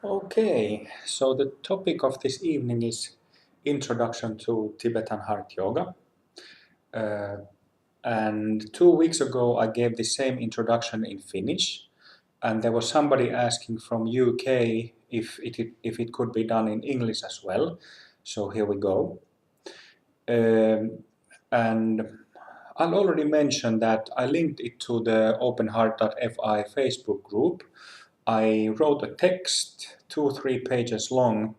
Okay, so the topic of this evening is Introduction to Tibetan Heart Yoga. And 2 weeks ago I gave the same introduction in Finnish, and there was somebody asking from UK if it could be done in English as well. So here we go. And I'll already mention that I linked it to the openheart.fi Facebook group. I wrote a text 2-3 pages long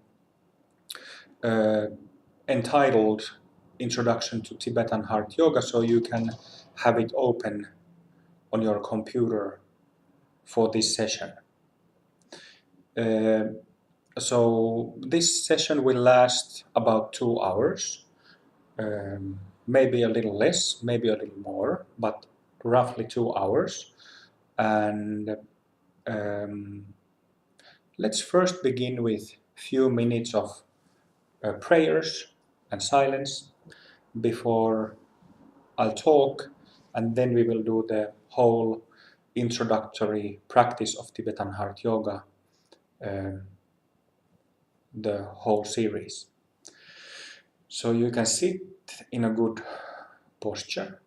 entitled Introduction to Tibetan Heart Yoga, so you can have it open on your computer for this session. So this session will last about 2 hours, maybe a little less, maybe a little more, but roughly 2 hours. And let's first begin with a few minutes of prayers and silence before I'll talk, and then we will do the whole introductory practice of Tibetan Heart Yoga, the whole series. So you can sit in a good posture.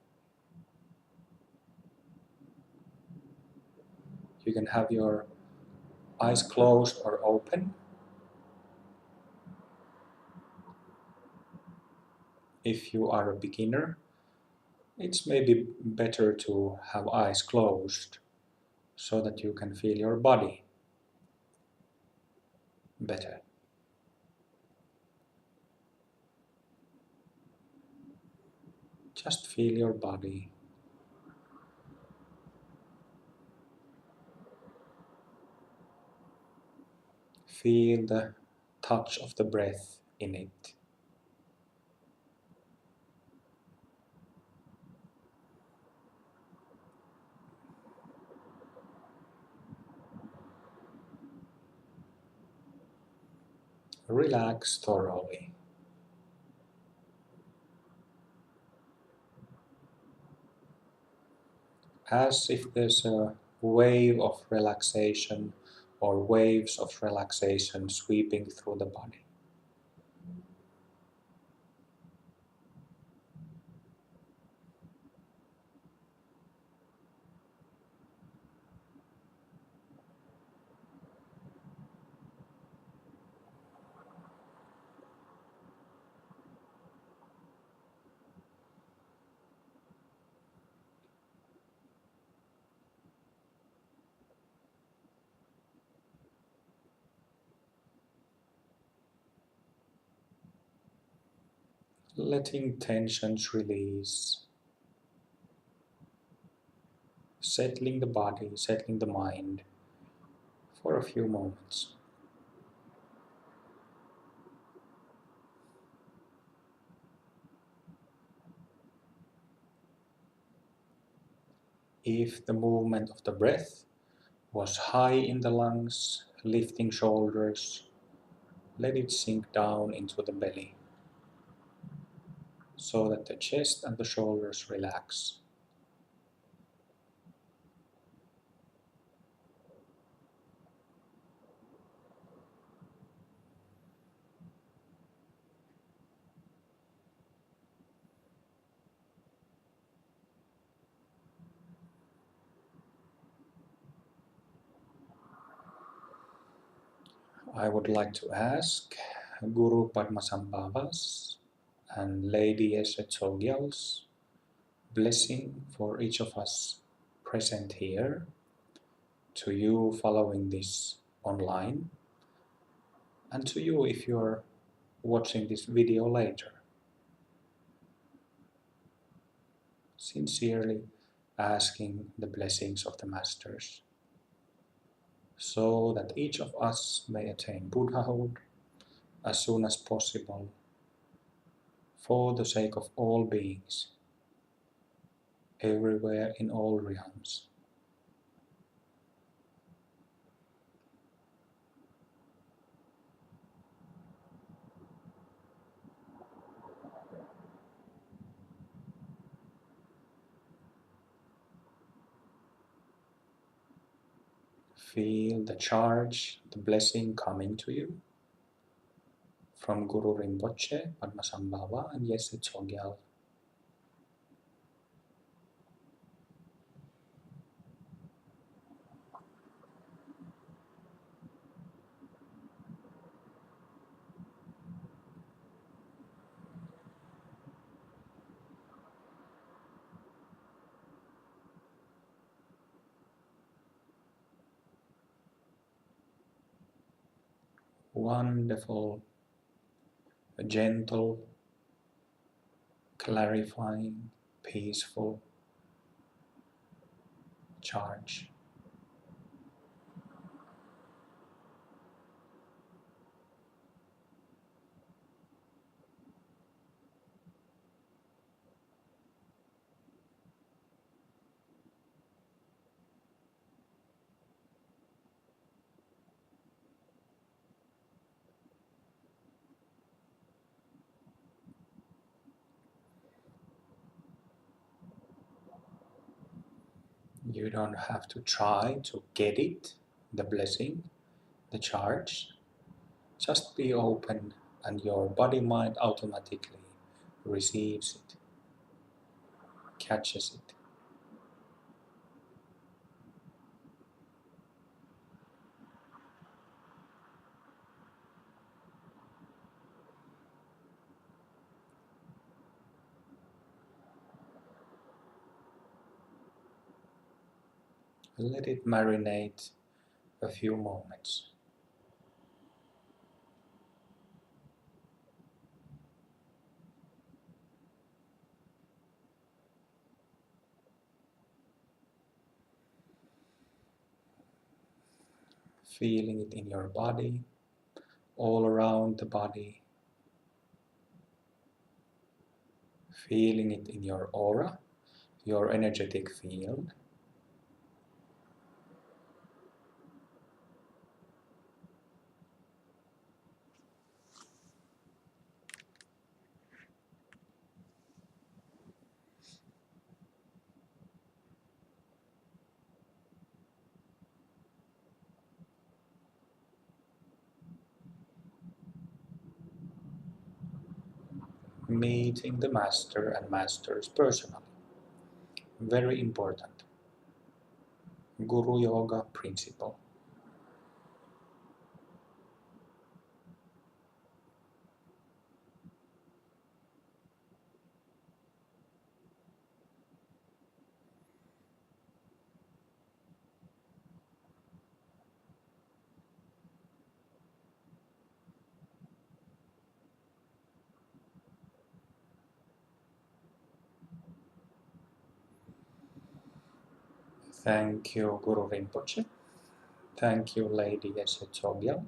You can have your eyes closed or open. If you are a beginner, it's maybe better to have eyes closed so that you can feel your body better. Just feel your body. Feel the touch of the breath in it. Relax thoroughly. As if there's a wave of relaxation or waves of relaxation sweeping through the body. Letting tensions release. Settling the body, settling the mind for a few moments. If the movement of the breath was high in the lungs, lifting shoulders, let it sink down into the belly so that the chest and the shoulders relax. I would like to ask Guru Padmasambhavas and Lady Esetsogyal's blessing for each of us present here, to you following this online, and to you if you're watching this video later. Sincerely asking the blessings of the Masters, so that each of us may attain Buddhahood as soon as possible, for the sake of all beings, everywhere in all realms. Feel the charge, the blessing coming to you from Guru Rinpoche, Padmasambhava, and Yese Tsogyal. Wonderful, gentle, clarifying, peaceful charge. You don't have to try to get it, the blessing, the charge. Just be open and your body-mind automatically receives it, catches it. Let it marinate a few moments. Feeling it in your body, all around the body. Feeling it in your aura, your energetic field. Meeting the master and masters personally. Very important. Guru Yoga principle. Thank you, Guru Rinpoche. Thank you, Lady Yese Tsogyal.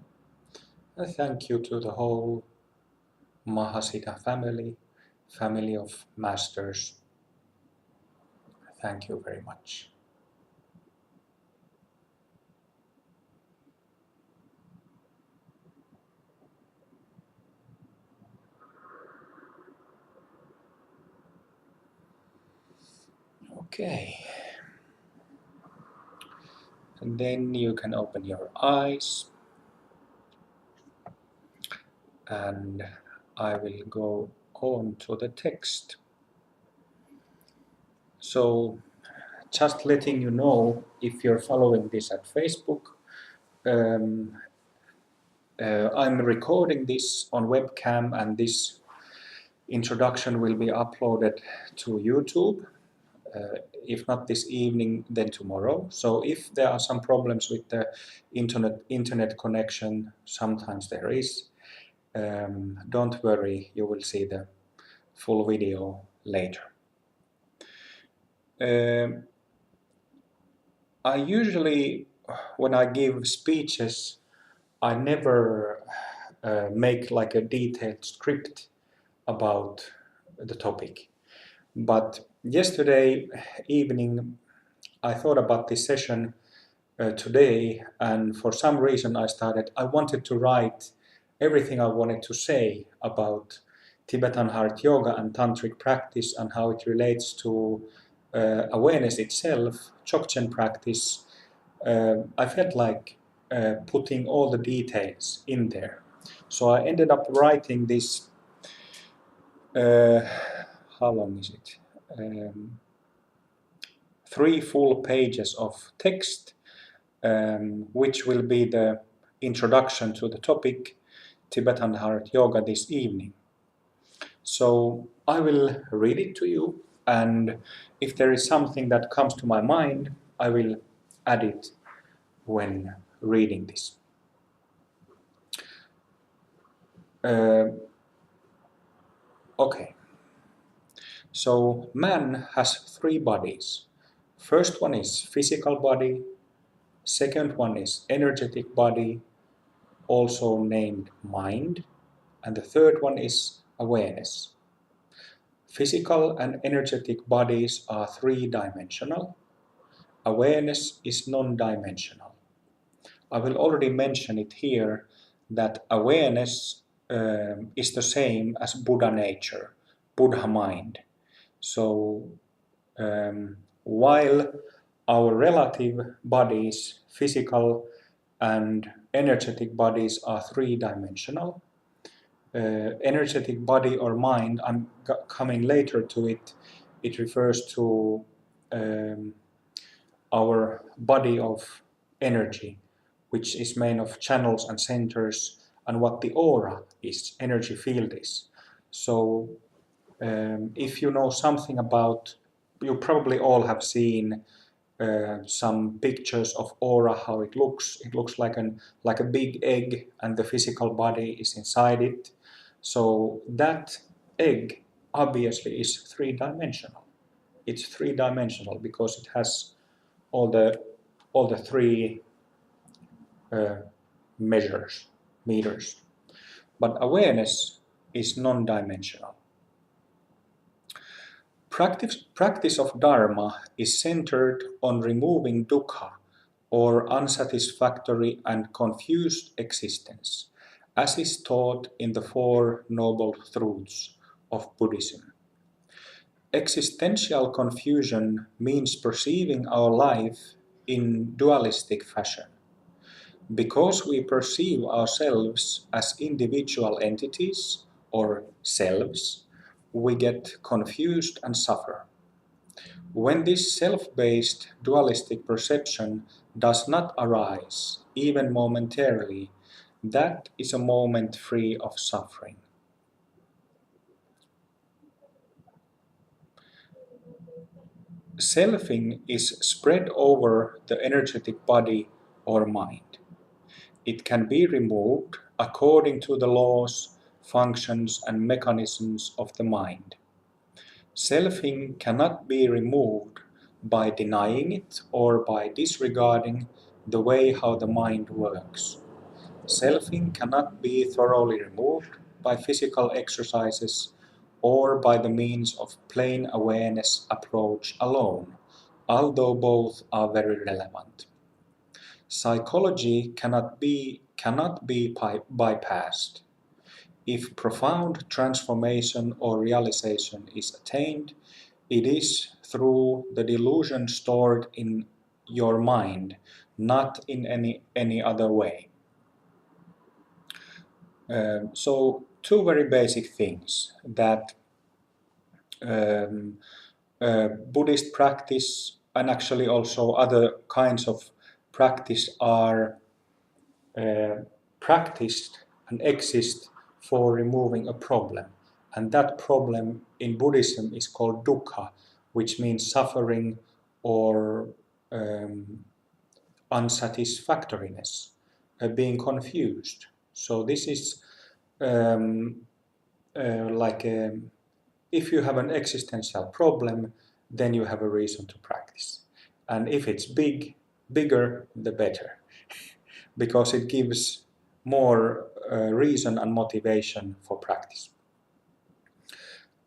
And thank you to the whole Mahasiddha family, family of masters. Thank you very much. Okay. And then you can open your eyes and I will go on to the text. So, just letting you know, if you're following this at Facebook, I'm recording this on webcam and this introduction will be uploaded to YouTube. If not this evening, then tomorrow. So if there are some problems with the internet connection, sometimes there is, don't worry, you will see the full video later. I usually, when I give speeches, I never make like a detailed script about the topic. But yesterday evening, I thought about this session today, and for some reason I wanted to write everything I wanted to say about Tibetan heart yoga and tantric practice and how it relates to awareness itself, Dzogchen practice, I felt like putting all the details in there. So I ended up writing this, how long is it? 3 full pages of text, which will be the introduction to the topic Tibetan Heart Yoga this evening. So I will read it to you, and if there is something that comes to my mind, I will add it when reading this. Okay. So man has 3 bodies. First one is physical body, second one is energetic body, also named mind, and the third one is awareness. Physical and energetic bodies are 3-dimensional. Awareness is non-dimensional. I will already mention it here that awareness is the same as Buddha nature, Buddha mind. So while our relative bodies, physical and energetic bodies, are 3-dimensional, energetic body or mind, I'm coming later to it, it refers to our body of energy, which is made of channels and centers, and what the aura is, energy field is. So if you know something about, you probably all have seen some pictures of aura, how it looks. It looks like a big egg, and the physical body is inside it. So that egg obviously is 3-dimensional. It's 3-dimensional because it has all the 3 meters. But awareness is non-dimensional. Practice of Dharma is centered on removing dukkha, or unsatisfactory and confused existence, as is taught in the 4 Noble Truths of Buddhism. Existential confusion means perceiving our life in dualistic fashion. Because we perceive ourselves as individual entities, or selves, we get confused and suffer. When this self-based dualistic perception does not arise, even momentarily, that is a moment free of suffering. Selfing is spread over the energetic body or mind. It can be removed according to the laws, functions, and mechanisms of the mind. Selfing cannot be removed by denying it or by disregarding the way how the mind works. Selfing cannot be thoroughly removed by physical exercises or by the means of plain awareness approach alone, although both are very relevant. Psychology cannot be bypassed. If profound transformation or realization is attained, it is through the delusion stored in your mind, not in any other way. So 2 very basic things that Buddhist practice and actually also other kinds of practice are practiced and exist for removing a problem. And that problem in Buddhism is called dukkha, which means suffering or unsatisfactoriness, being confused. So this is like if you have an existential problem, then you have a reason to practice. And if it's bigger, the better, because it gives more reason and motivation for practice.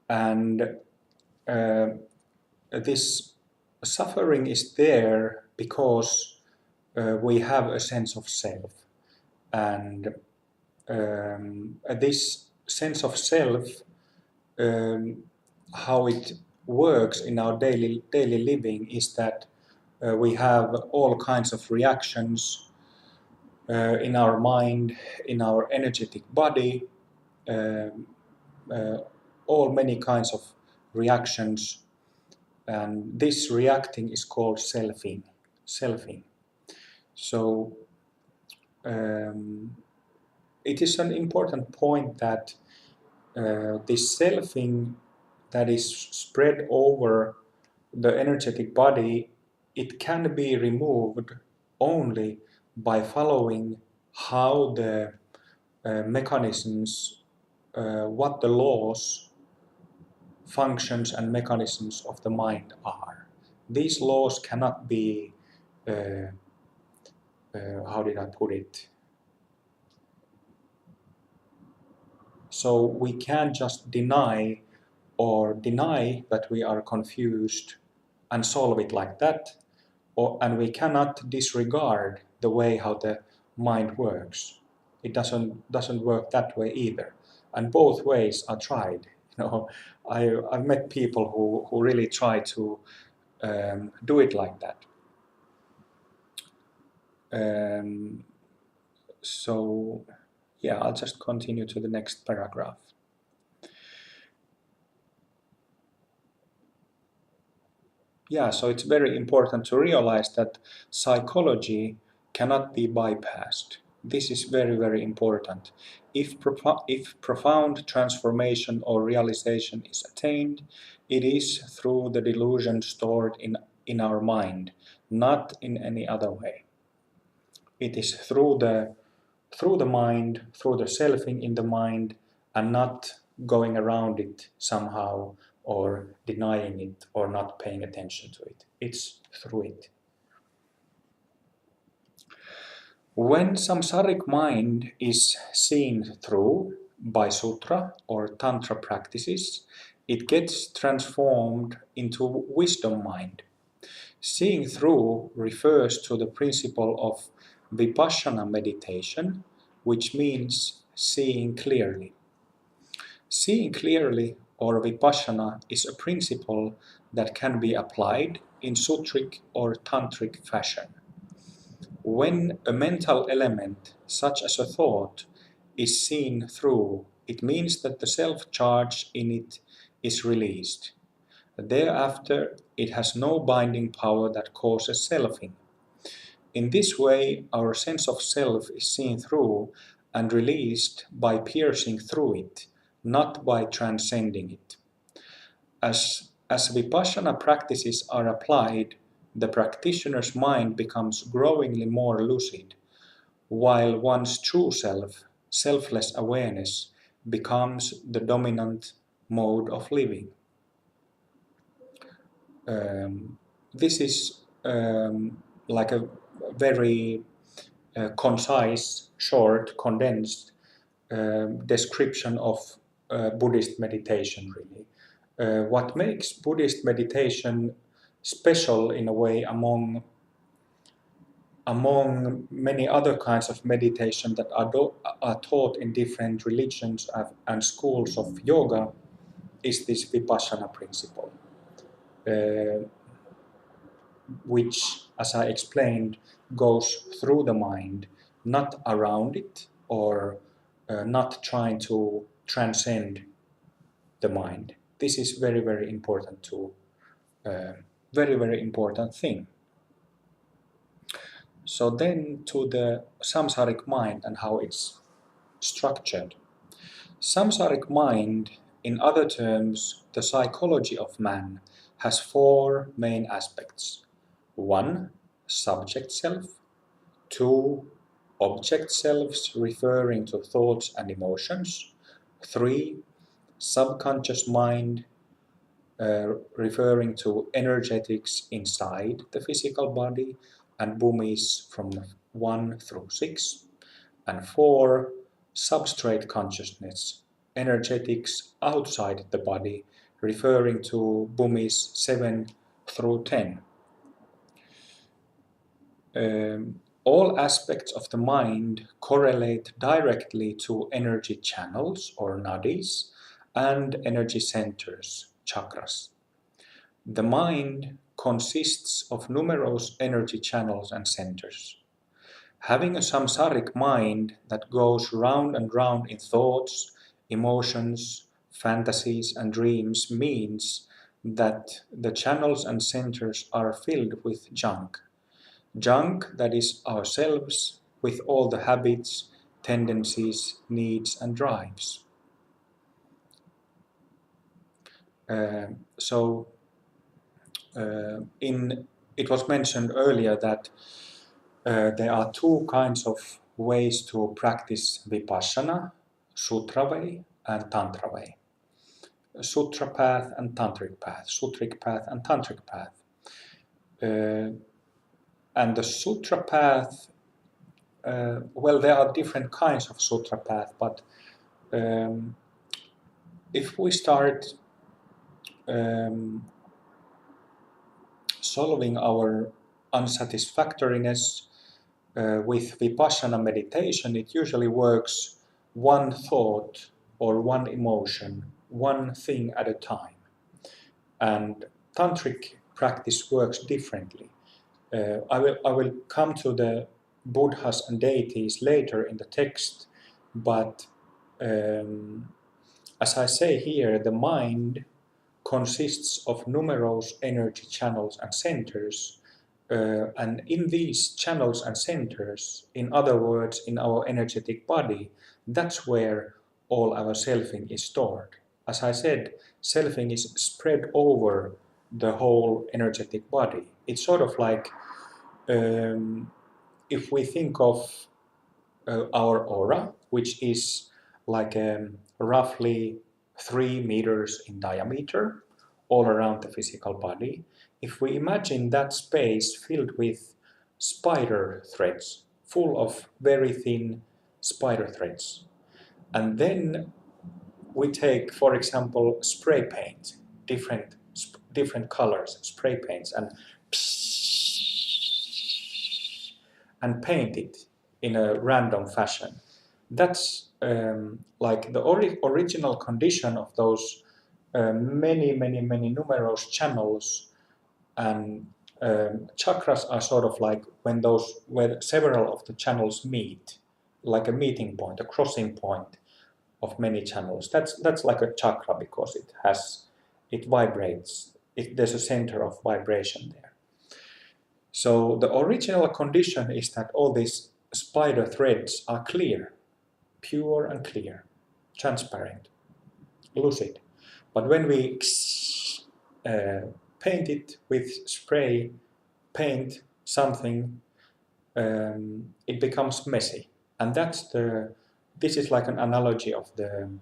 And this suffering is there because we have a sense of self. And this sense of self, how it works in our daily living is that We have all kinds of reactions in our mind, in our energetic body, um, all many kinds of reactions, and this reacting is called selfing. Selfing. So it is an important point that this selfing that is spread over the energetic body, it can be removed only by following how the mechanisms, what the laws, functions and mechanisms of the mind are. These laws cannot be, how did I put it? So we can't just deny that we are confused and solve it like that, and we cannot disregard the way how the mind works. It doesn't work that way either, and both ways are tried. I've met people who really try to do it like that. So yeah, I'll just continue to the next paragraph. Yeah, so it's very important to realize that psychology cannot be bypassed. This is very, very important. If profound transformation or realization is attained, it is through the delusion stored in our mind, not in any other way. It is through the mind, through the selfing in the mind, and not going around it somehow or denying it or not paying attention to it. It's through it. When samsaric mind is seen through by sutra or tantra practices, it gets transformed into wisdom mind. Seeing through refers to the principle of Vipassana meditation, which means seeing clearly. Seeing clearly or Vipassana is a principle that can be applied in sutric or tantric fashion. When a mental element, such as a thought, is seen through, it means that the self-charge in it is released. Thereafter, it has no binding power that causes selfing. In this way, our sense of self is seen through and released by piercing through it, not by transcending it. As Vipassana practices are applied, the practitioner's mind becomes growingly more lucid, while one's true self, selfless awareness, becomes the dominant mode of living. This is like a very concise, short, condensed description of Buddhist meditation, really. What makes Buddhist meditation special in a way among many other kinds of meditation that are taught in different religions and schools of yoga is this Vipassana principle. Which, as I explained, goes through the mind, not around it or not trying to transcend the mind. This is very, very important very, very important thing. So then to the samsaric mind and how it's structured. Samsaric mind, in other terms, the psychology of man, has four main aspects. 1. Subject self. 2. Object selves referring to thoughts and emotions. 3. Subconscious mind referring to energetics inside the physical body and bhumis from 1 through 6. And 4. Substrate consciousness, energetics outside the body referring to bhumis 7 through 10. All aspects of the mind correlate directly to energy channels or nadis and energy centers, chakras. The mind consists of numerous energy channels and centers. Having a samsaric mind that goes round and round in thoughts, emotions, fantasies, and dreams means that the channels and centers are filled with junk. Junk that is ourselves, with all the habits, tendencies, needs, and drives. It was mentioned earlier that there are two kinds of ways to practice Vipassana, Sutra way and Tantra way. Sutra path and Tantric path, Sutric path and Tantric path. And the Sutra path, well, there are different kinds of Sutra path, but if we start solving our unsatisfactoriness with Vipassana meditation, it usually works one thought or one emotion, one thing at a time. And Tantric practice works differently. I will come to the Buddhas and deities later in the text, but as I say here, the mind consists of numerous energy channels and centers, and in these channels and centers, in other words, in our energetic body, that's where all our selfing is stored. As I said, selfing is spread over the whole energetic body. It's sort of like if we think of our aura, which is like roughly 3 meters in diameter, all around the physical body. If we imagine that space filled with spider threads, full of very thin spider threads, and then we take, for example, spray paint, different colors, spray paints, and paint it in a random fashion. That's like the original condition of those many numerous channels, and chakras are sort of like where several of the channels meet, like a meeting point, a crossing point of many channels. That's like a chakra because it vibrates. There's a center of vibration there. So the original condition is that all these spider threads are clear, pure and clear, transparent, lucid. But when we paint it with spray paint something, it becomes messy. And this is like an analogy of the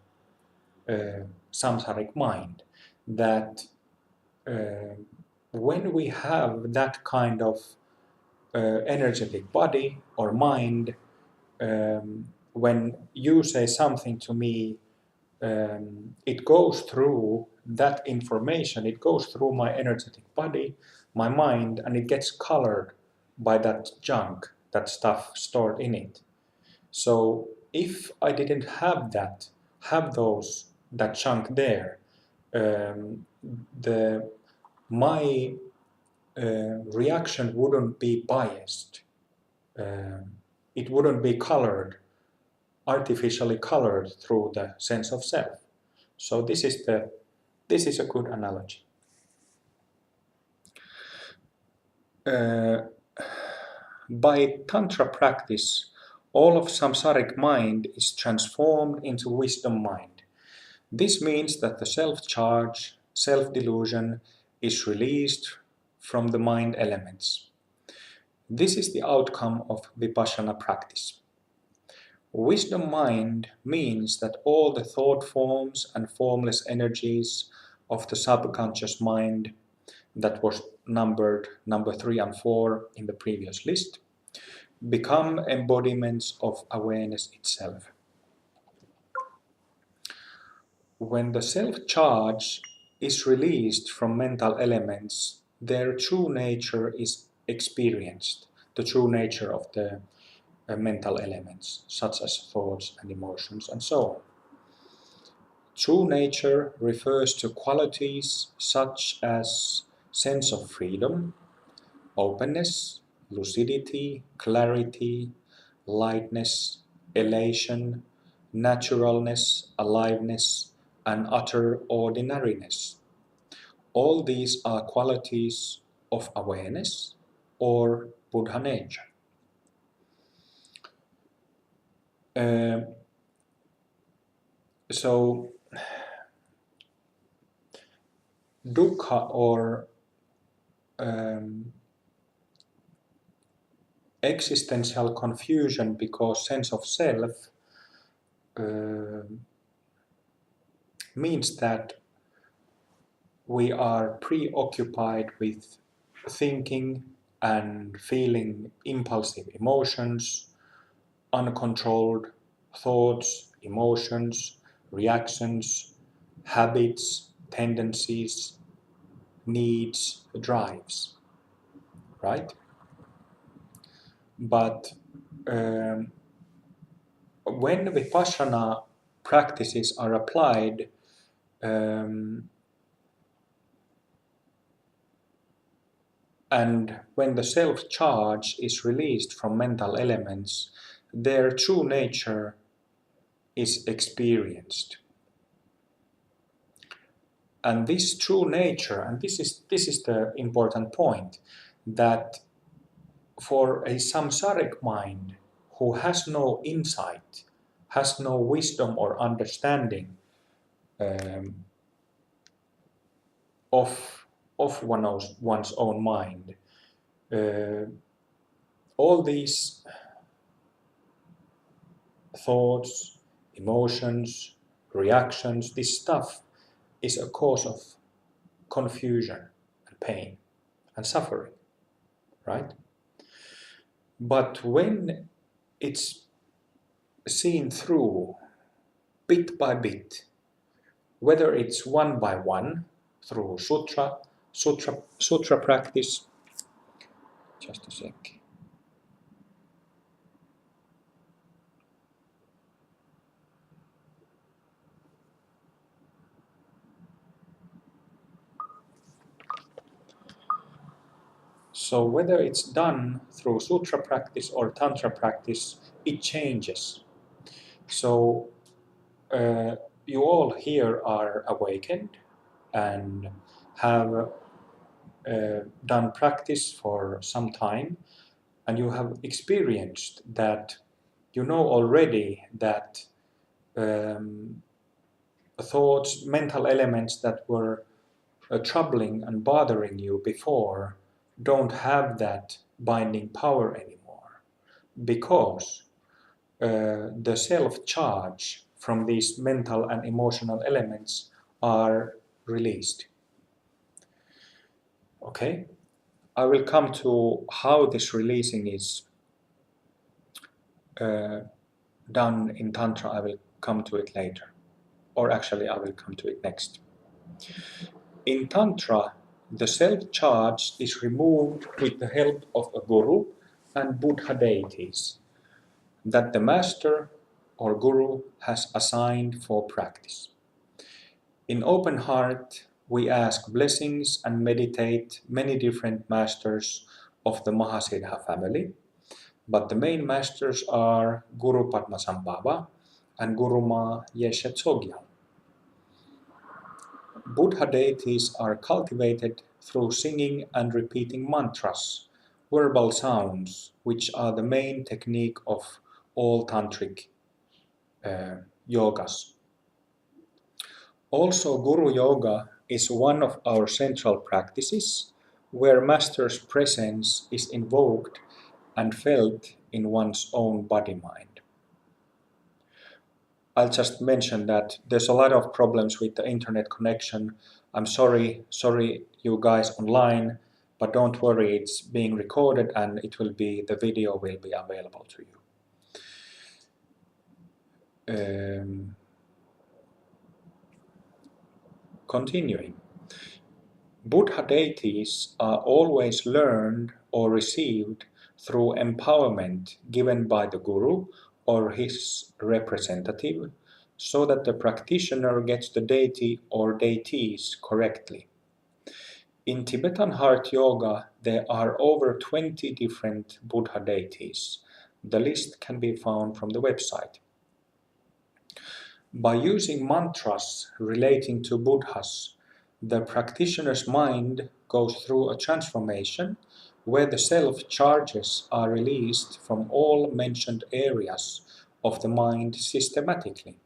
samsaric mind, that when we have that kind of energetic body or mind, when you say something to me, it goes through that information, it goes through my energetic body, my mind, and it gets colored by that junk, that stuff stored in it. So if I didn't have that chunk there, my reaction wouldn't be biased. It wouldn't be colored, artificially colored through the sense of self. So this is a good analogy. By Tantra practice, all of samsaric mind is transformed into wisdom mind. This means that the self-charge, self-delusion is released from the mind elements. This is the outcome of Vipassana practice. Wisdom mind means that all the thought forms and formless energies of the subconscious mind that was numbered number 3 and 4 in the previous list become embodiments of awareness itself. When the self-charge is released from mental elements, their true nature is experienced, the true nature of the mental elements, such as thoughts and emotions and so on. True nature refers to qualities such as sense of freedom, openness, lucidity, clarity, lightness, elation, naturalness, aliveness, and utter ordinariness. All these are qualities of awareness or Buddha nature. So, dukkha or existential confusion because sense of self means that we are preoccupied with thinking and feeling impulsive emotions, uncontrolled thoughts, emotions, reactions, habits, tendencies, needs, drives, right? But when Vipassana practices are applied, and when the self-charge is released from mental elements, their true nature is experienced. And this true nature, and this is the important point, that for a samsaric mind who has no insight, has no wisdom or understanding of one's own mind, all these thoughts, emotions, reactions, this stuff is a cause of confusion and pain and suffering, right? But when it's seen through bit by bit, whether it's one by one through sutra practice, just a sec. So whether it's done through sutra practice or tantra practice, it changes. So you all here are awakened and have done practice for some time, and you have experienced that you know already that thoughts, mental elements that were troubling and bothering you before don't have that binding power anymore, because the self-charge from these mental and emotional elements are released. Okay? I will come to how this releasing is done in Tantra. I will come to it later. Or actually, I will come to it next. In Tantra, the self-charge is removed with the help of a guru and Buddha deities that the master or guru has assigned for practice. In open heart, we ask blessings and meditate many different masters of the Mahasiddha family, but the main masters are Guru Padmasambhava and Guru Ma Yeshe Tsogyal. Buddha deities are cultivated through singing and repeating mantras, verbal sounds, which are the main technique of all tantric yogas. Also, Guru Yoga is one of our central practices, where Master's presence is invoked and felt in one's own body-mind. I'll just mention that there's a lot of problems with the internet connection. I'm sorry you guys online, but don't worry, it's being recorded and the video will be available to you. Continuing. Buddha deities are always learned or received through empowerment given by the guru or his representative, so that the practitioner gets the deity or deities correctly. In Tibetan heart yoga, there are over 20 different Buddha deities. The list can be found from the website. By using mantras relating to Buddhas, the practitioner's mind goes through a transformation where the self-charges are released from all mentioned areas of the mind systematically.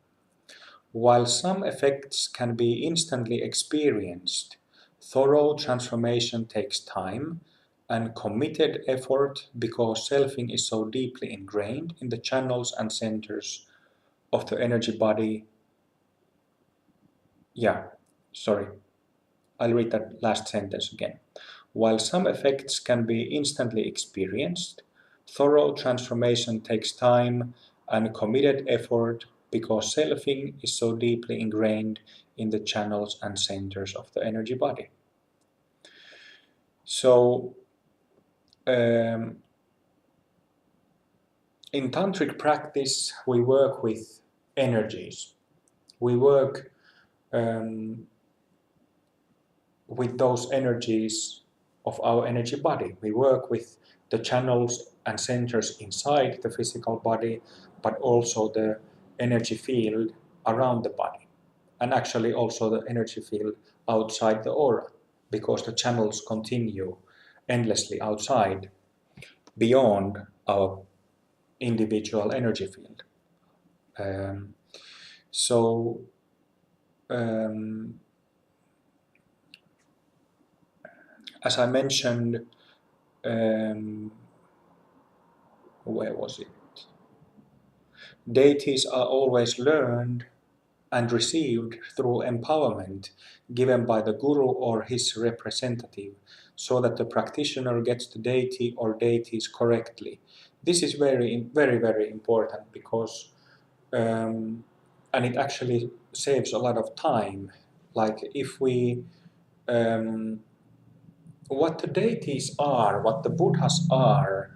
While some effects can be instantly experienced, thorough transformation takes time and committed effort because selfing is so deeply ingrained in the channels and centers of the energy body. I'll read that last sentence again. While some effects can be instantly experienced, thorough transformation takes time and committed effort because selfing is so deeply ingrained in the channels and centers of the energy body. So, in tantric practice, we work with energies. We work with those energies of our energy body. We work with the channels and centers inside the physical body, but also the energy field around the body, and actually also the energy field outside the aura, because the channels continue endlessly outside, beyond our individual energy field. So as I mentioned, where was it? Deities are always learned and received through empowerment given by the guru or his representative, so that the practitioner gets the deity or deities correctly. This is very, very, very important because, and it actually saves a lot of time. Like if we, what the deities are, what the Buddhas are,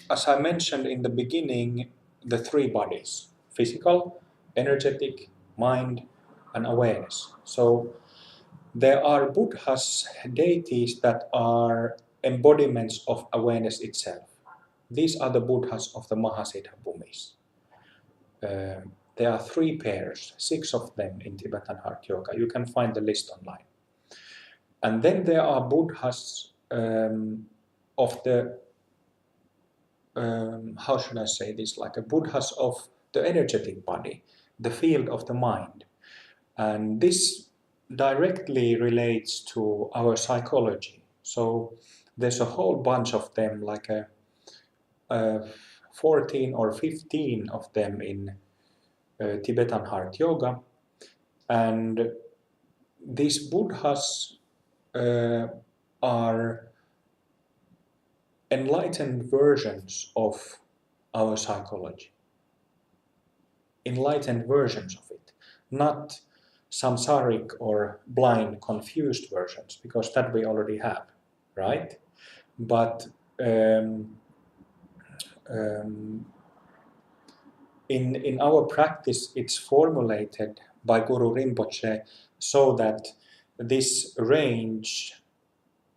as I mentioned in the beginning, the three bodies: physical, energetic, mind, and awareness. So there are Buddhas, deities that are embodiments of awareness itself. These are the Buddhas of the Mahasiddha Bhumis. There are three pairs, 6 of them in Tibetan Heart Yoga. You can find the list online. And then there are Buddhas of the how should I say this, like a Buddhas of the energetic body, the field of the mind. And this directly relates to our psychology. So there's a whole bunch of them, like a 14 or 15 of them in Tibetan Heart Yoga. And these Buddhas are enlightened versions of our psychology. Enlightened versions of it, not samsaric or blind, confused versions, because that we already have, right? But in our practice, it's formulated by Guru Rinpoche so that this range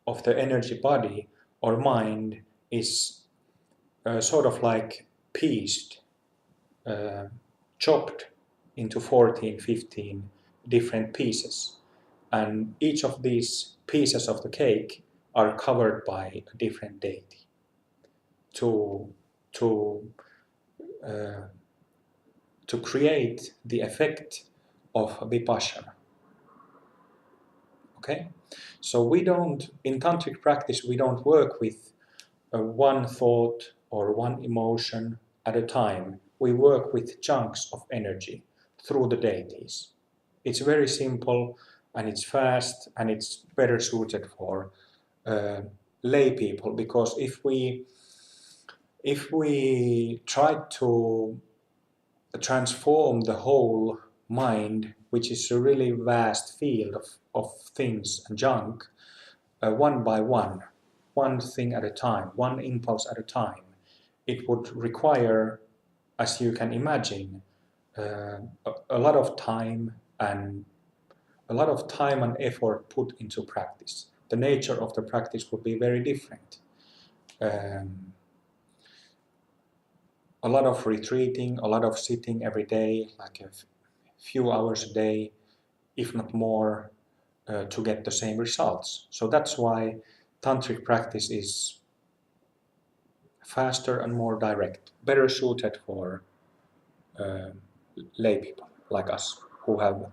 of the energy body or mind is sort of like pieced, chopped into 14, 15 different pieces. And each of these pieces of the cake are covered by a different deity to create the effect of Vipassana. Okay? So we don't, in tantric practice, we don't work with one thought or one emotion at a time. We work with chunks of energy through the deities. It's very simple and it's fast and it's better suited for lay people, because if we try to transform the whole mind, which is a really vast field of things and junk, one by one thing at a time, one impulse at a time, it would require, as you can imagine, a lot of time and a lot of time and effort put into practice. The nature of the practice would be very different. A lot of retreating, a lot of sitting every day, like a few hours a day, if not more, to get the same results. So that's why tantric practice is faster and more direct, better suited for lay people like us who have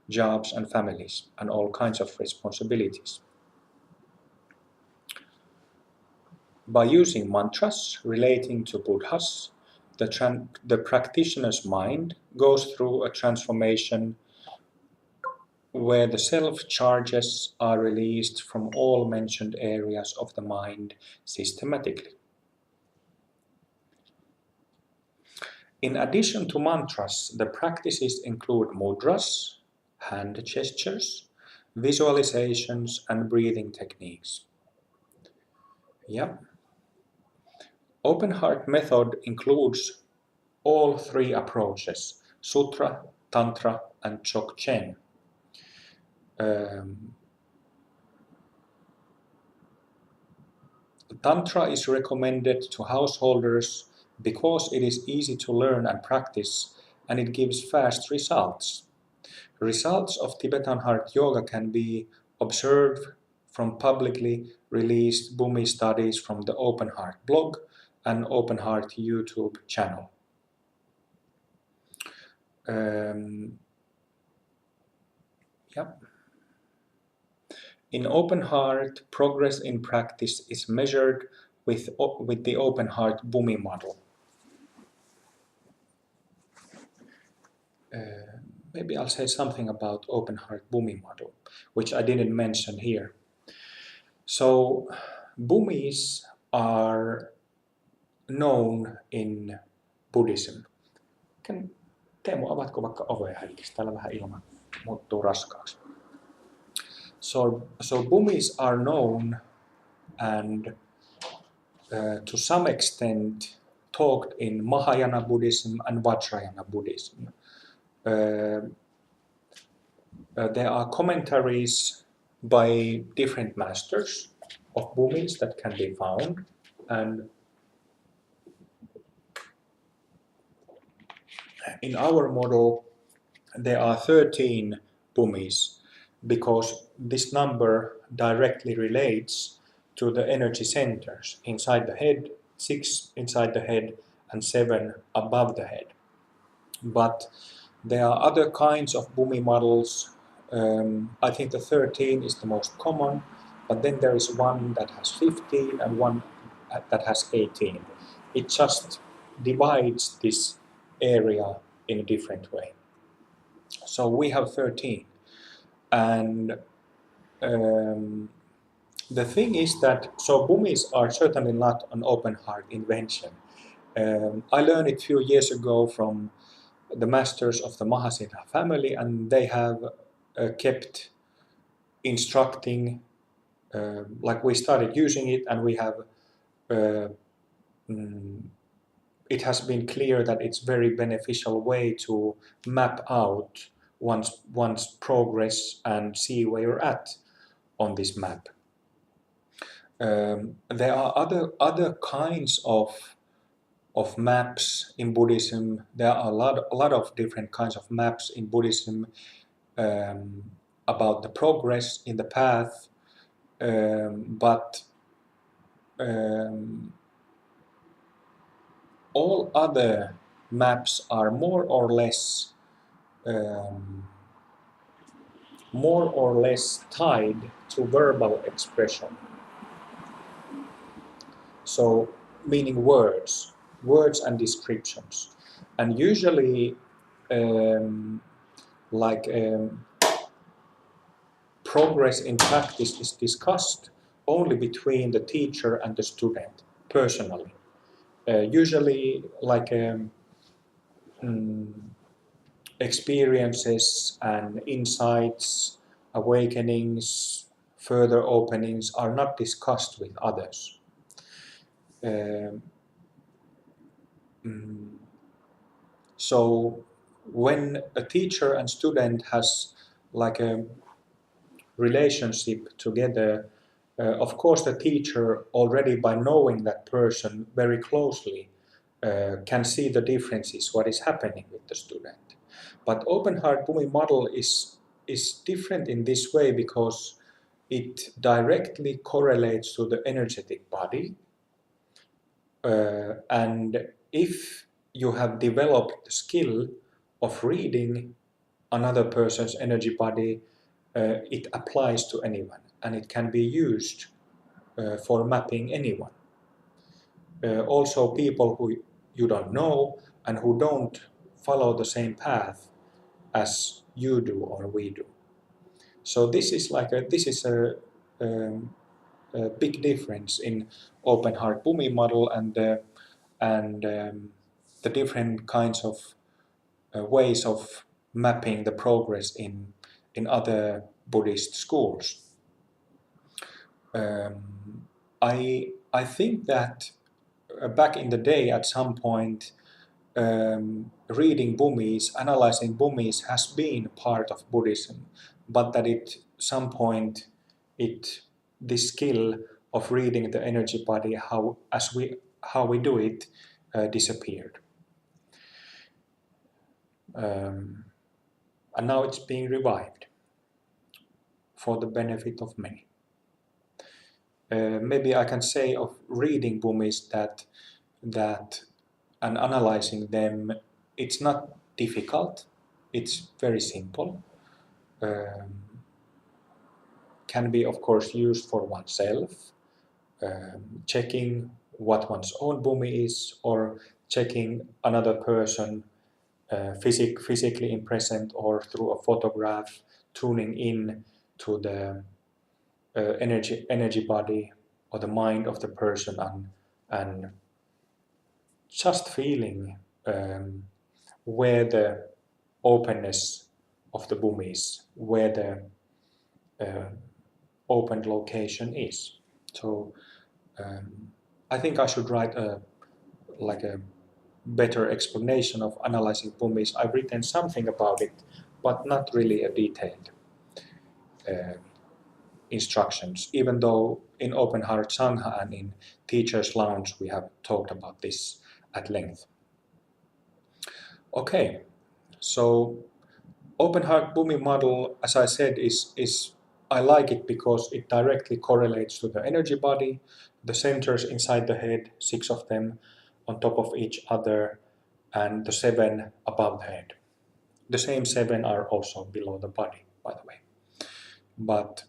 jobs and families and all kinds of responsibilities. By using mantras relating to Buddhas, the practitioner's mind goes through a transformation where the self-charges are released from all mentioned areas of the mind systematically. In addition to mantras, the practices include mudras, hand gestures, visualizations, and breathing techniques. Yep. Open heart method includes all three approaches, Sutra, Tantra, and Dzogchen. Tantra is recommended to householders because it is easy to learn and practice, and it gives fast results. Results of Tibetan heart yoga can be observed from publicly released Bhumi studies from the Open Heart blog and Open Heart YouTube channel. In Open Heart, progress in practice is measured with the Open Heart Bhumi model. Maybe I'll say something about Open Heart Bhumi model, which I didn't mention here. So, Bhumis are known in Buddhism. Teemu, avatko vaikka ovea hetkeksi? Täällä vähän ilma muuttuu raskaaksi. So Bhumis are known and to some extent talked in Mahayana Buddhism and Vajrayana Buddhism. There are commentaries by different masters of Bhumis that can be found, and in our model there are 13 Bhumis because this number directly relates to the energy centers inside the head, 6 inside the head and 7 above the head. But there are other kinds of Bhumi models. I think the 13 is the most common, but then there is one that has 15 and one that has 18. It just divides this area in a different way. So we have 13. And the thing is that, so Bhumis are certainly not an open heart invention. I learned it a few years ago from the masters of the Mahasiddha family, and they have kept instructing, like we started using it, and we have, it has been clear that it's very beneficial way to map out one's progress and see where you're at on this map. There are other kinds of maps in Buddhism. There are a lot of different kinds of maps in Buddhism about the progress in the path, but all other maps are more or less tied to verbal expression. So, meaning words and descriptions. And usually, progress in practice is discussed only between the teacher and the student, personally. Usually, experiences and insights, awakenings, further openings are not discussed with others. So when a teacher and student has like a relationship together, of course the teacher already by knowing that person very closely can see the differences, what is happening with the student. But open heart Bhumi model is different in this way because it directly correlates to the energetic body. And if you have developed the skill of reading another person's energy body, it applies to anyone and it can be used for mapping anyone. Also people who you don't know and who don't follow the same path as you do or we do. So this is a big difference in open heart Bhumi model and the different kinds of ways of mapping the progress in other Buddhist schools. I think that back in the day, at some point, reading Bhumis, analyzing Bhumis has been part of Buddhism, but that at some point this skill of reading the energy body, how we do it, disappeared. And now it's being revived for the benefit of many. Maybe I can say of reading Bhumis that and analyzing them, it's not difficult, it's very simple. Can be of course used for oneself, checking what one's own Bhumi is, or checking another person physically in present or through a photograph, tuning in to the energy body or the mind of the person and just feeling where the openness of the Bhumi is, where the opened location is. So I think I should write a better explanation of analyzing Bhumis. I've written something about it, but not really a detailed instructions, even though in Open Heart Sangha and in Teacher's Lounge we have talked about this at length. Okay, so Open Heart Bhumi model, as I said, is I like it because it directly correlates to the energy body, the centers inside the head, 6 of them on top of each other, and the 7 above the head. The same 7 are also below the body, by the way. But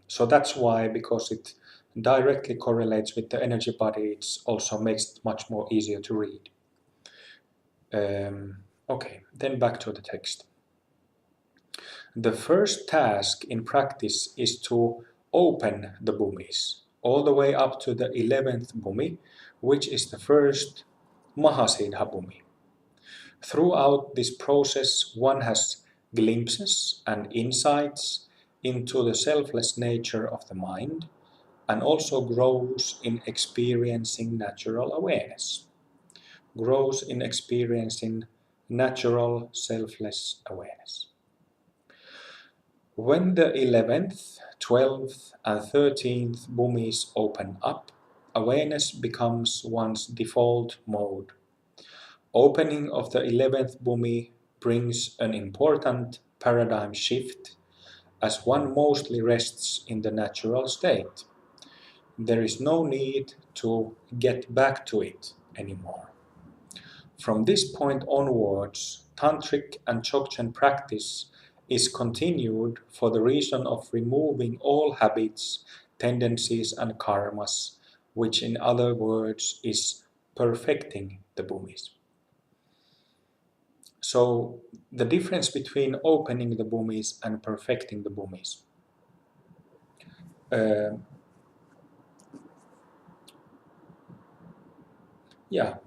so that's why, because it directly correlates with the energy body, it also makes it much more easier to read. Okay, then back to the text. The first task in practice is to open the Bhumis, all the way up to the 11th Bhumi, which is the first Mahasiddha Bhumi. Throughout this process, one has glimpses and insights into the selfless nature of the mind and also grows in experiencing natural awareness. Grows in experiencing natural selfless awareness. When the 11th, 12th and 13th Bhumis open up, awareness becomes one's default mode. Opening of the 11th Bhumi brings an important paradigm shift as one mostly rests in the natural state. There is no need to get back to it anymore. From this point onwards, Tantric and Dzogchen practice is continued for the reason of removing all habits, tendencies and karmas, which in other words is perfecting the Bhumis. So the difference between opening the Bhumis and perfecting the Bhumis.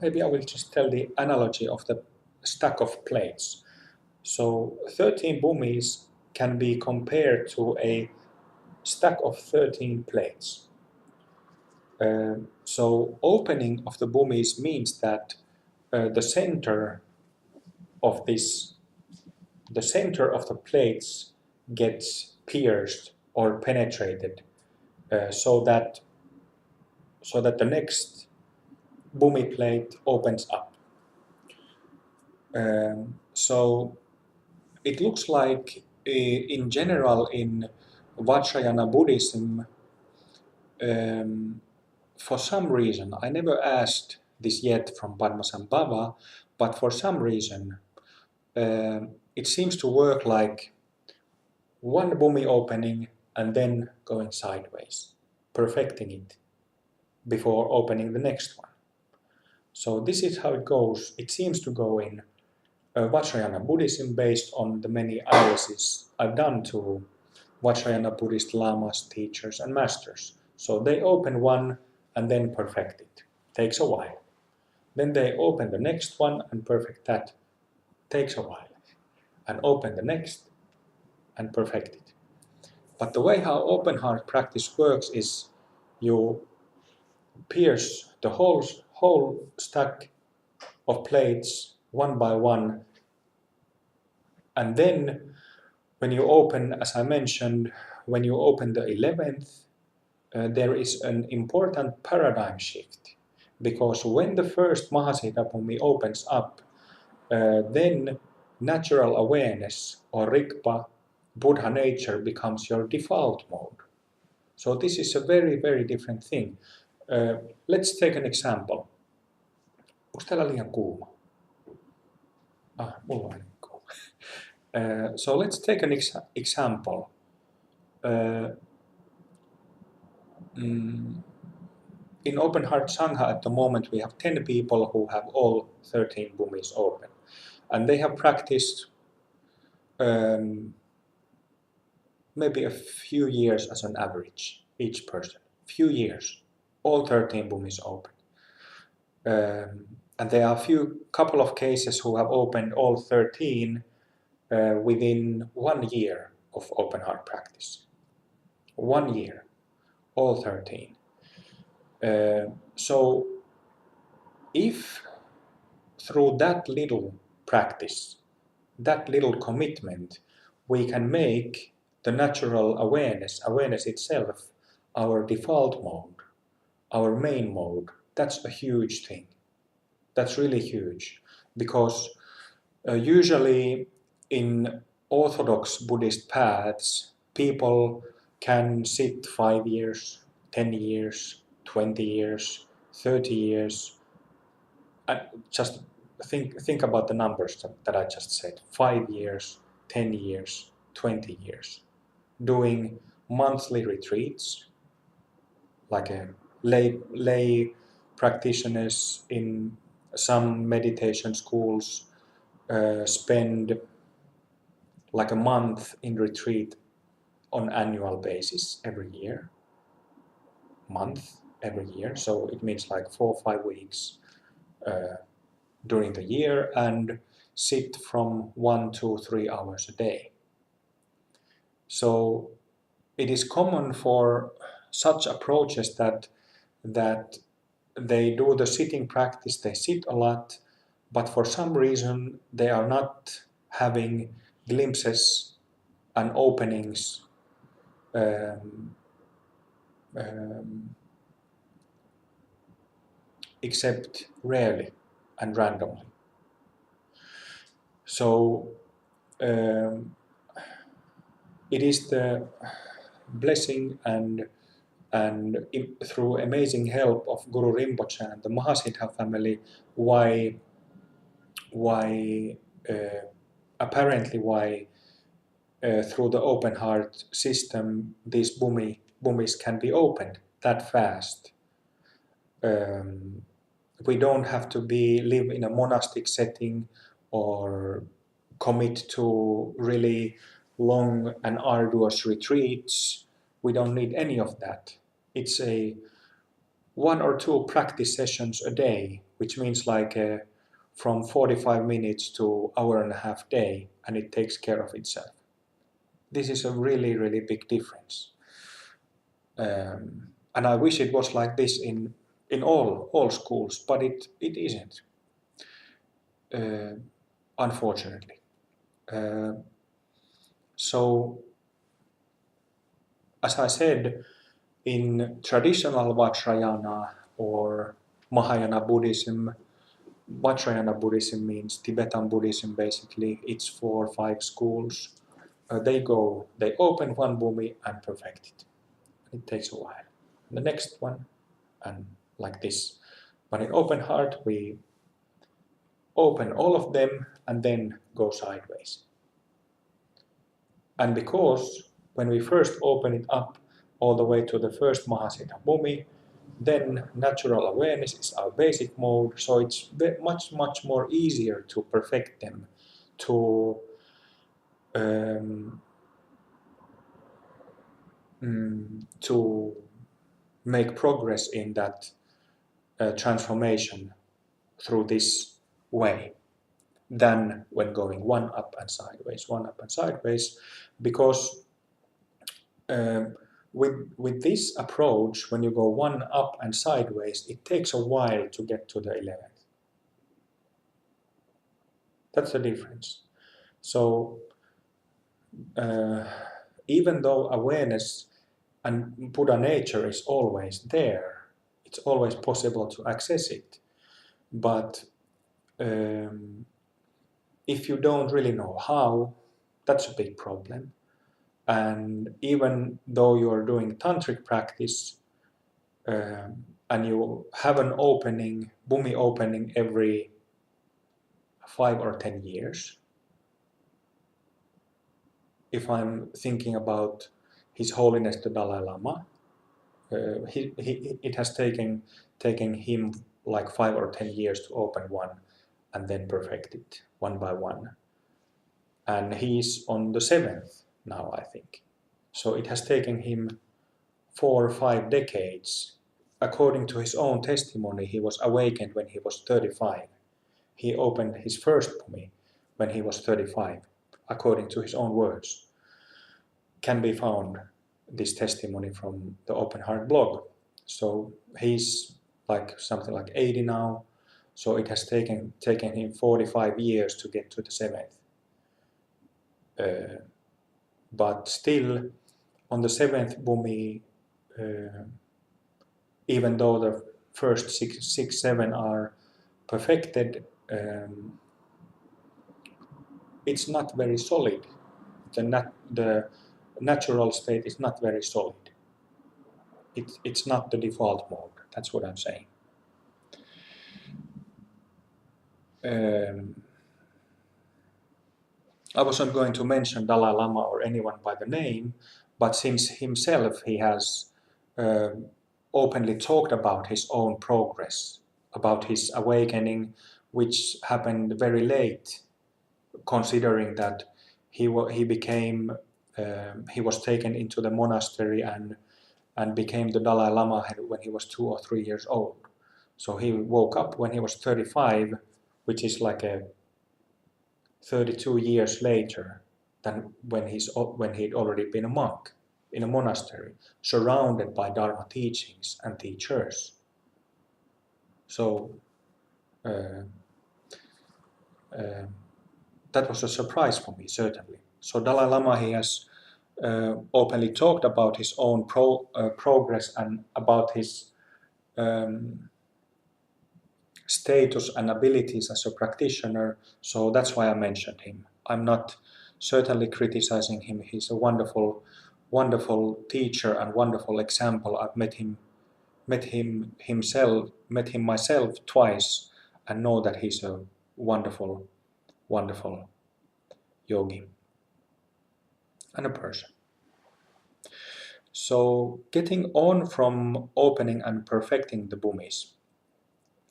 Maybe I will just tell the analogy of the stack of plates. So 13 Bhumis can be compared to a stack of 13 plates. So opening of the Bhumis means that the center of this, the center of the plates gets pierced or penetrated, so that the next bhumi plate opens up. So it looks like, in general, in Vajrayana Buddhism, for some reason, I never asked this yet from Padmasambhava, but for some reason, it seems to work like one bhumi opening and then going sideways, perfecting it before opening the next one. So this is how it goes. It seems to go in Vajrayana Buddhism based on the many analyses I've done to Vajrayana Buddhist lamas, teachers and masters. So they open one and then perfect it. Takes a while. Then they open the next one and perfect that. Takes a while. And open the next and perfect it. But the way how open heart practice works is you pierce the whole stack of plates one by one, and then when you open, as I mentioned, when you open the 11th, there is an important paradigm shift, because when the first Mahasiddha Bhumi opens up, then natural awareness, or Rigpa, Buddha nature, becomes your default mode. So this is a very, very different thing. Let's take an example. Onko täällä liian kuuma? Mulla on kuuma. So let's take an example. In Open Heart Sangha at the moment we have 10 people who have all 13 bhumis open. And they have practiced maybe a few years as an average, each person. Few years, all 13 bhumis open. And there are a couple of cases who have opened all 13 within 1 year of open heart practice. 1 year, all 13. So if through that little practice, that little commitment, we can make the natural awareness itself, our default mode, our main mode, that's a huge thing. That's really huge, because usually in orthodox Buddhist paths, people can sit 5 years, 10 years, 20 years, 30 years. And just think about the numbers that I just said. 5 years, 10 years, 20 years. Doing monthly retreats, like a lay practitioners in some meditation schools spend like a month in retreat on annual basis every year. Every year, so it means like 4 or 5 weeks during the year, and sit from 1 to 3 hours a day. So it is common for such approaches that they do the sitting practice, they sit a lot, but for some reason they are not having glimpses and openings except rarely and randomly. So it is the blessing and through amazing help of Guru Rinpoche and the Mahasiddha family, apparently why through the open heart system these bhumis can be opened that fast. We don't have to live in a monastic setting or commit to really long and arduous retreats. We don't need any of that. It's a 1 or 2 practice sessions a day, which means like from 45 minutes to hour and a half day, and it takes care of itself. This is a really, really big difference. And I wish it was like this in all schools, but it isn't. unfortunately. So, as I said, in traditional Vajrayana or Mahayana Buddhism, Vajrayana Buddhism means Tibetan Buddhism basically, it's 4 or 5 schools. They open one bhumi and perfect it. It takes a while. The next one, and like this. But in open heart, we open all of them and then go sideways. And because when we first open it up all the way to the first Mahasiddha Bhumi, then natural awareness is our basic mode, so it's much more easier to perfect them, to to make progress in that transformation through this way than when going one up and sideways, because with this approach, when you go one up and sideways, it takes a while to get to the 11th. That's the difference. So even though awareness and Buddha nature is always there, it's always possible to access it, but if you don't really know how, that's a big problem. And even though you are doing tantric practice and you have an opening, bhumi opening every 5 or 10 years, if I'm thinking about His Holiness the Dalai Lama, it has taken him like 5 or 10 years to open one and then perfect it one by one. And he's on the 7th now, I think. So it has taken him 4 or 5 decades. According to his own testimony, he was awakened when he was 35. He opened his first bhumi when he was 35, according to his own words. Can be found, this testimony, from the Open Heart blog. So he's like something like 80 now. So it has taken him 45 years to get to the 7th. But still, on the 7th bhumi, even though the first 6, 7 are perfected, it's not very solid. The natural state is not very solid. It's not the default mode. That's what I'm saying. I wasn't going to mention Dalai Lama or anyone by the name, but since himself he has openly talked about his own progress, about his awakening, which happened very late, considering that he was taken into the monastery and became the Dalai Lama when he was 2 or 3 years old. So he woke up when he was 35, which is like 32 years later than when he'd already been a monk in a monastery, surrounded by Dharma teachings and teachers. So that was a surprise for me, certainly. So Dalai Lama, he has openly talked about his own progress and about his status and abilities as a practitioner, so that's why I mentioned him. I'm not certainly criticizing him. He's a wonderful teacher and wonderful example. I've met him myself twice and know that he's a wonderful yogi and a person. So getting on from opening and perfecting the bhumis,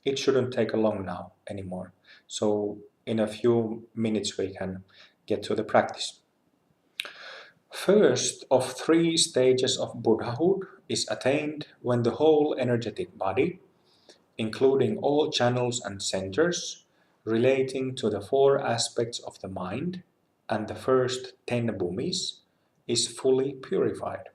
it shouldn't take long now anymore. So in a few minutes we can get to the practice. First of 3 stages of Buddhahood is attained when the whole energetic body, including all channels and centers relating to the 4 aspects of the mind and the first 10 bhumis, is fully purified.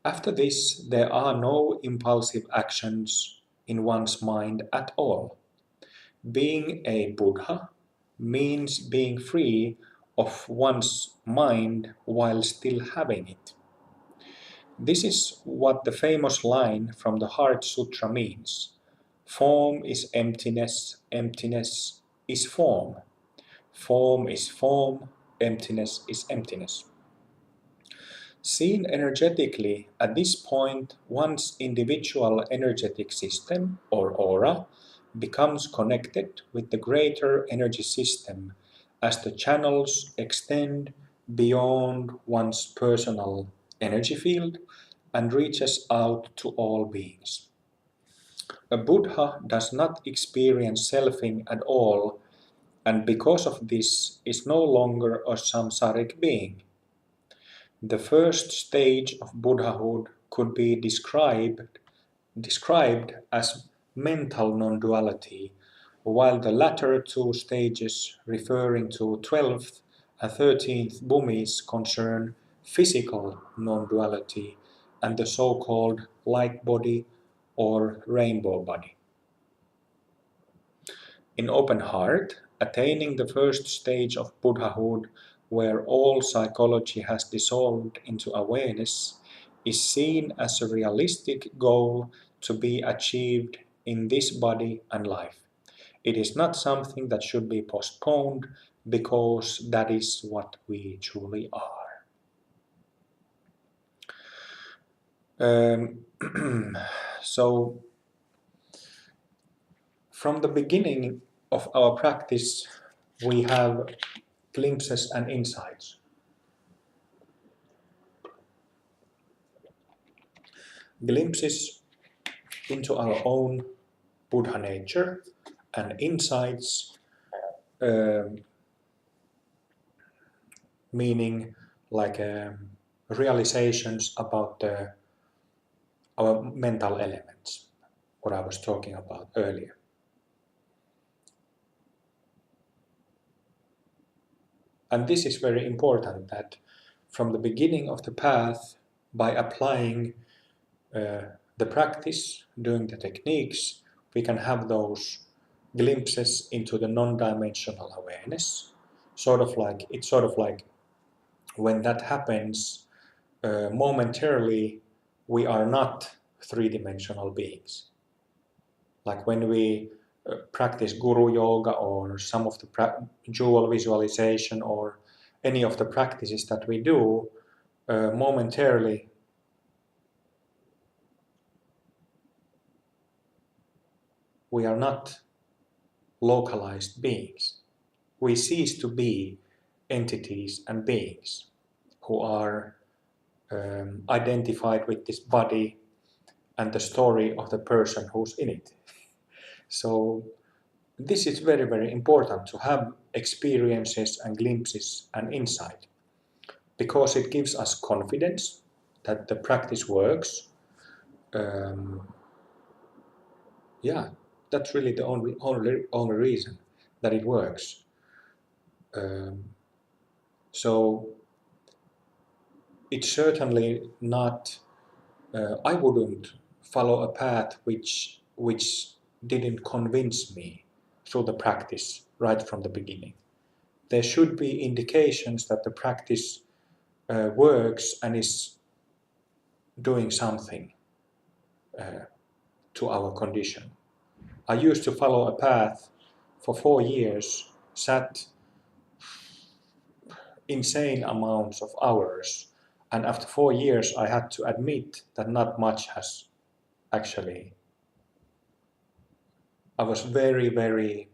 After this, there are no impulsive actions in one's mind at all. Being a Buddha means being free of one's mind while still having it. This is what the famous line from the Heart Sutra means. Form is emptiness, emptiness is form. Form is form, emptiness is emptiness. Seen energetically, at this point, one's individual energetic system, or aura, becomes connected with the greater energy system as the channels extend beyond one's personal energy field and reaches out to all beings. A Buddha does not experience selfing at all, and because of this is no longer a samsaric being. The first stage of Buddhahood could be described as mental non-duality, while the latter two stages, referring to 12th and 13th bhumis, concern physical non-duality and the so-called light body or rainbow body. In open heart, attaining the first stage of Buddhahood, where all psychology has dissolved into awareness, is seen as a realistic goal to be achieved in this body and life. It is not something that should be postponed because that is what we truly are. So, from the beginning of our practice, we have glimpses and insights. Glimpses into our own Buddha nature and insights, meaning like realizations about our mental elements, what I was talking about earlier. And this is very important, that from the beginning of the path, by applying the practice, doing the techniques, we can have those glimpses into the non-dimensional awareness. It's sort of like when that happens, momentarily we are not three-dimensional beings. Like when we practice guru yoga or some of the jewel visualization or any of the practices that we do, momentarily we are not localized beings. We cease to be entities and beings who are identified with this body and the story of the person who's in it. So this is very, very important to have experiences and glimpses and insight, because it gives us confidence that the practice works. Yeah, that's really the only reason that it works. So it's certainly not, I wouldn't follow a path which didn't convince me through the practice right from the beginning. There should be indications that the practice works and is doing something to our condition. I used to follow a path for 4 years, sat insane amounts of hours, and after 4 years I had to admit that not much has actually. I was very, very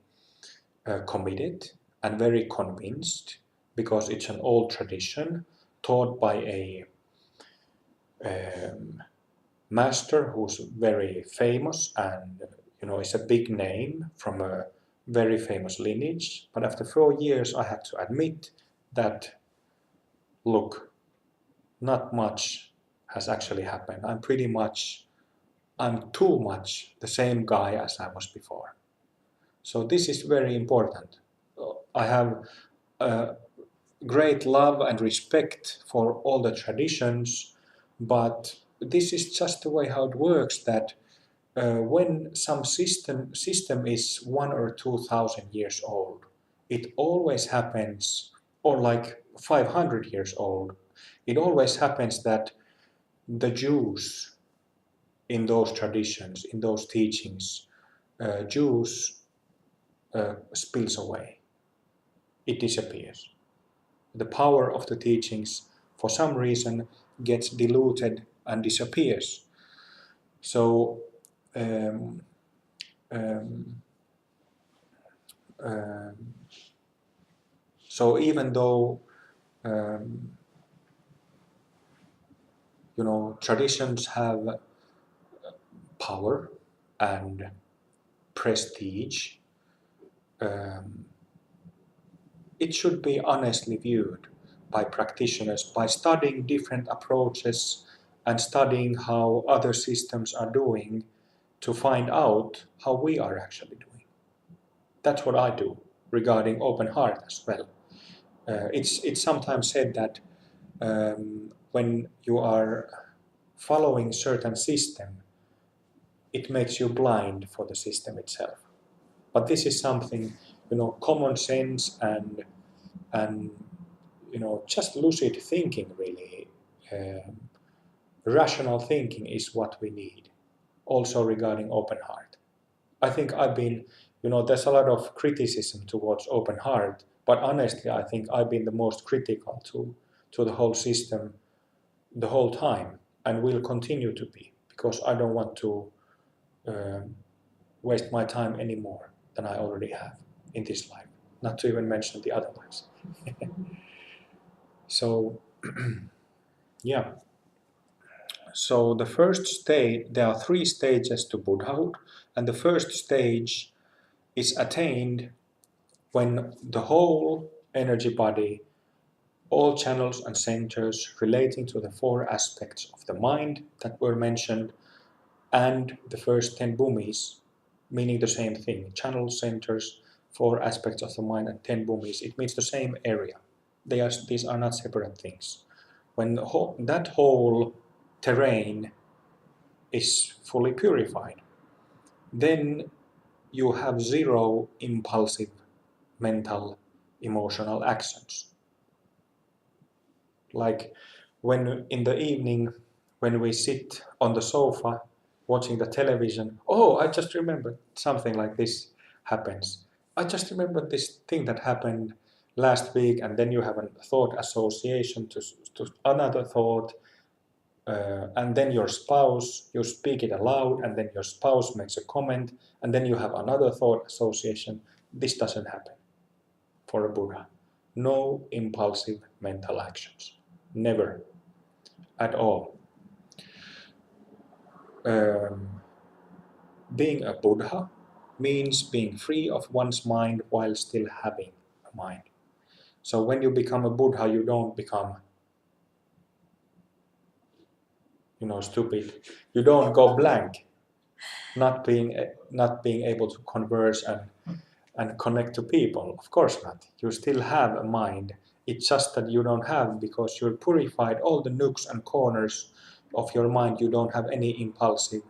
committed and very convinced, because it's an old tradition taught by a master who's very famous and is a big name from a very famous lineage. But after 4 years I had to admit that, look, not much has actually happened. I'm too much the same guy as I was before. So this is very important. I have great love and respect for all the traditions, but this is just the way how it works, that when some system is 1,000 or 2,000 years old, it always happens, or like 500 years old, it always happens that the Jews in those traditions, in those teachings, Jews spills away. It disappears. The power of the teachings, for some reason, gets diluted and disappears. So, um, um, um, so even though um, traditions have power and prestige, um, it should be honestly viewed by practitioners by studying different approaches and studying how other systems are doing to find out how we are actually doing. That's what I do regarding open heart as well. It's sometimes said that when you are following certain system, it makes you blind for the system itself. But this is something, common sense and just lucid thinking really. Rational thinking is what we need. Also regarding open heart. I think I've been, there's a lot of criticism towards open heart, but honestly, I think I've been the most critical to the whole system the whole time and will continue to be because I don't want to waste my time any more than I already have in this life, not to even mention the other lives. So, yeah. So the first stage, there are 3 stages to Buddhahood, and the first stage is attained when the whole energy body, all channels and centers relating to the 4 aspects of the mind that were mentioned, and the first 10 bhumis, meaning the same thing, channels, centers, 4 aspects of the mind, and 10 bhumis, it means the same area. These are not separate things. When that whole terrain is fully purified, then you have 0 impulsive mental emotional actions. Like when in the evening, when we sit on the sofa watching the television, oh, I just remembered something like this happens. I just remembered this thing that happened last week, and then you have a thought association to another thought, and then your spouse, you speak it aloud, and then your spouse makes a comment, and then you have another thought association. This doesn't happen for a Buddha. No impulsive mental actions. Never. At all. Being a Buddha means being free of one's mind while still having a mind. So when you become a Buddha, you don't become, stupid. You don't go blank, not being able to converse and connect to people. Of course not. You still have a mind. It's just that you don't have, because you're purified all the nooks and corners of your mind. You don't have any impulsive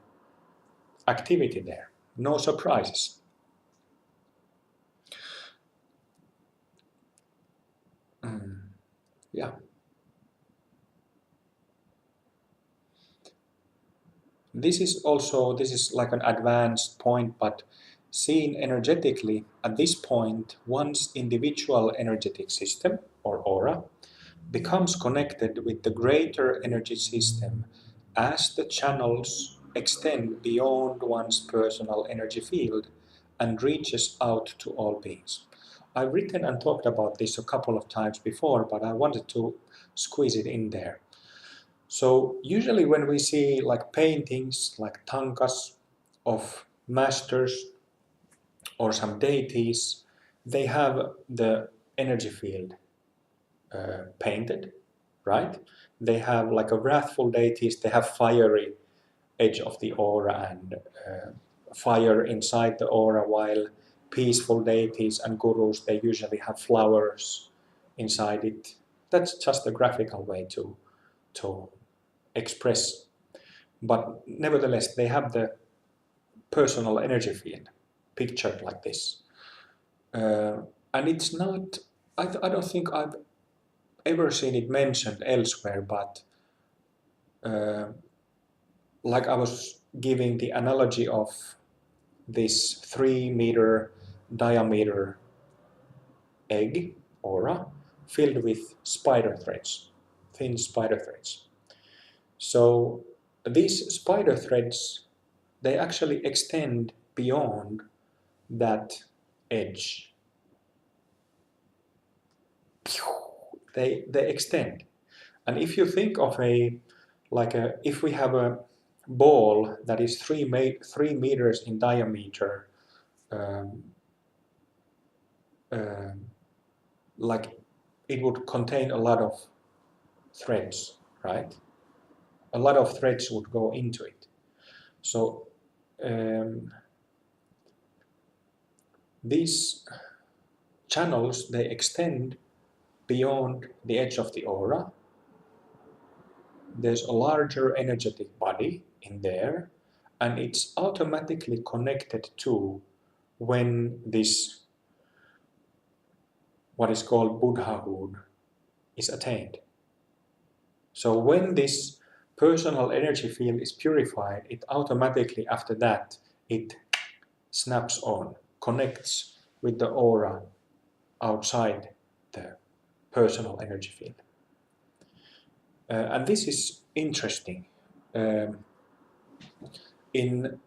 activity there. No surprises. Yeah. This is like an advanced point, but seen energetically, at this point, one's individual energetic system, or aura, becomes connected with the greater energy system as the channels extend beyond one's personal energy field and reaches out to all beings. I've written and talked about this a couple of times before, but I wanted to squeeze it in there. So usually when we see like paintings, like tankas of masters or some deities, they have the energy field painted, right? They have like a wrathful deities, they have fiery edge of the aura and fire inside the aura, while peaceful deities and gurus, they usually have flowers inside it. That's just a graphical way to express. But nevertheless, they have the personal energy field pictured like this. And it's not, I don't think I've ever seen it mentioned elsewhere, but uh, like I was giving the analogy of this 3-meter diameter egg aura filled with spider threads, thin spider threads. So these spider threads, they actually extend beyond that edge. They extend. And if you think of if we have a ball that is 3 meters in diameter, um, um, like it would contain a lot of threads, right? A lot of threads would go into it. So these channels, they extend beyond the edge of the aura. There's a larger energetic body in there, and it's automatically connected to when this, what is called Buddhahood, is attained. So when this personal energy field is purified, it automatically after that, it snaps on, connects with the aura outside the personal energy field. And this is interesting. In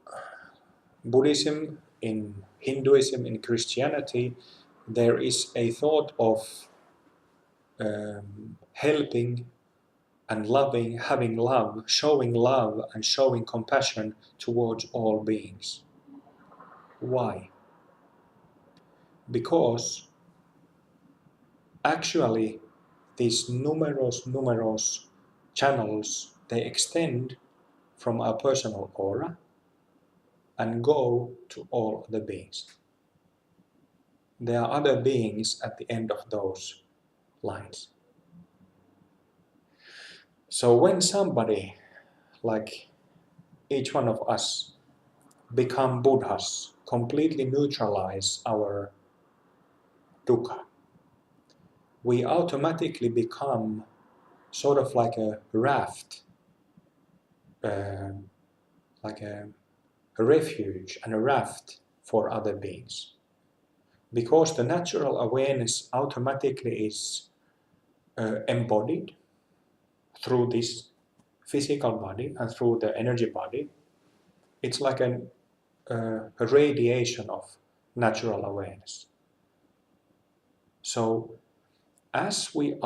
Buddhism, in Hinduism, in Christianity, there is a thought of helping and loving, having love, and showing compassion towards all beings. Why? Because actually these numerous channels, they extend from our personal aura and go to all other beings. There are other beings at the end of those lines. So when somebody, like each one of us, become Buddhas, completely neutralize our dukkha, we automatically become sort of like a raft, like a refuge and a raft for other beings. Because the natural awareness automatically is embodied through this physical body and through the energy body. It's like a radiation of natural awareness. So as we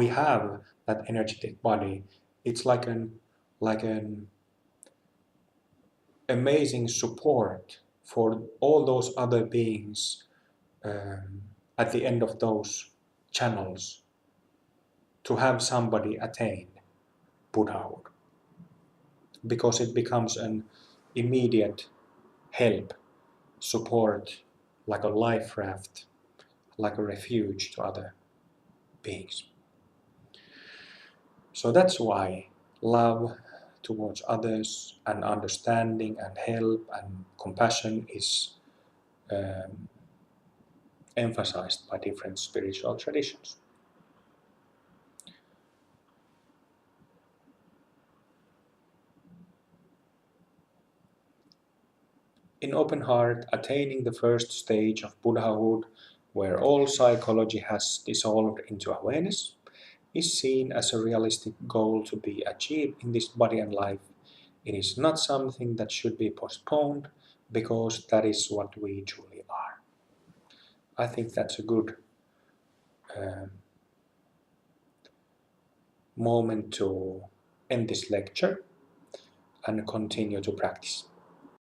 have that energetic body, it's like an amazing support for all those other beings at the end of those channels to have somebody attain Buddhahood, because it becomes an immediate help, support, like a life raft, like a refuge to other beings. So that's why love towards others and understanding and help and compassion is emphasized by different spiritual traditions. In open heart, attaining the first stage of Buddhahood, where all psychology has dissolved into awareness, is seen as a realistic goal to be achieved in this body and life. It is not something that should be postponed, because that is what we truly are. I think that's a good moment to end this lecture and continue to practice.